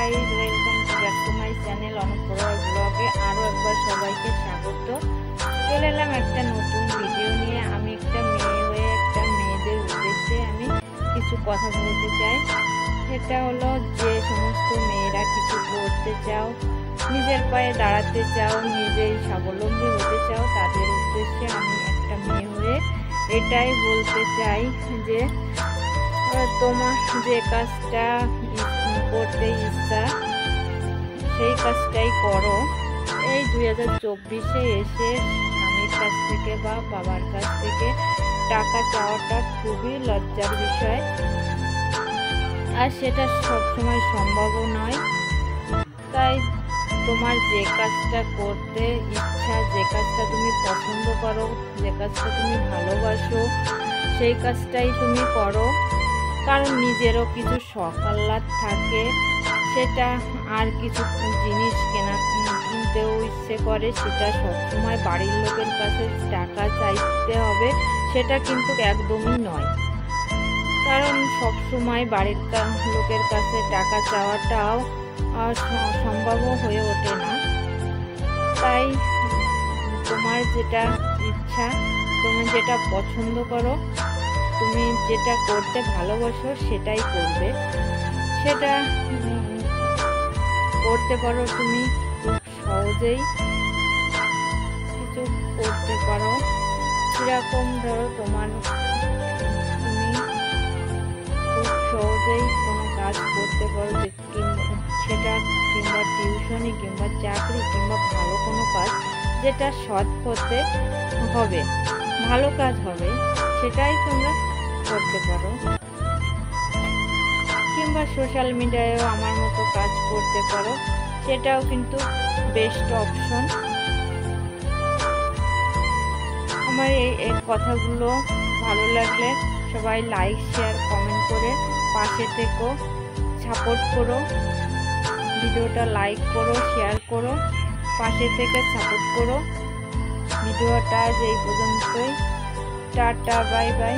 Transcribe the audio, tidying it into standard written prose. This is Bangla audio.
Guys, welcome back to my channel অনুপরা ব্লগে। আরও একবার সবাইকে স্বাগত। চলে এলাম একটা নতুন ভিডিও নিয়ে। আমি একটা মেয়ে হয়ে একটা মেয়েদের উদ্দেশ্যে আমি কিছু কথা বলতে চাই। সেটা হলো, যে সমস্ত মেয়েরা কিছু করতে চাও, নিজের পায়ে দাঁড়াতে চাও, নিজেই স্বাবলম্বী হতে চাও, তাদের উদ্দেশ্যে আমি একটা মেয়ে হয়ে এটাই বলতে চাই যে তোমার যে কাজটা করতে ইচ্ছা সেই কাজটাই করো। এই 2024-এ এসে স্বামীর কাছ থেকে বা বাবার কাছ থেকে টাকা চাওয়াটা খুবই লজ্জার বিষয়, আর সেটা সবসময় সম্ভবও নয়। তাই তোমার যে কাজটা করতে ইচ্ছা, যে কাজটা তুমি পছন্দ করো, যে কাজটা তুমি ভালোবাসো, সেই কাজটাই তুমি করো। কারণ নিজেরও কিছু শখ আহ্লাদ থাকে, সেটা আর কিছু জিনিস কিনতেও ইচ্ছে করে, সেটা সবসময় বাড়ির লোকের কাছে টাকা চাইতে হবে সেটা কিন্তু একদমই নয়। কারণ সবসময় বাড়ির লোকের কাছে টাকা চাওয়াটাও সম্ভবও হয়ে ওঠে না। তাই তোমার যেটা ইচ্ছা, তুমি যেটা পছন্দ করো, তুমি যেটা করতে ভালোবাসো সেটাই করবে। সেটা করতে পারো, তুমি খুব সহজেই কিছু করতে পারো। যেরকম ধরো তুমি খুব সহজেই কোনো কাজ করতে পারো, সেটা কিংবা টিউশনি কিংবা চাকরি কিংবা ভালো কোনো কাজ, যেটা সৎ পথে হবে, ভালো কাজ হবে, সেটাই তোমরা করতে পারো। কিংবা সোশ্যাল মিডিয়ায়ও আমার মতো কাজ করতে পারো, সেটাও কিন্তু বেস্ট অপশন। আমার এই কথাগুলো ভালো লাগলে সবাই লাইক, শেয়ার, কমেন্ট করে পাশে থেকো, সাপোর্ট করো। ভিডিওটা লাইক করো, শেয়ার করো, পাশে থেকে সাপোর্ট করো। ভিডিওটা আজ এই পর্যন্তই। Tata, bye bye.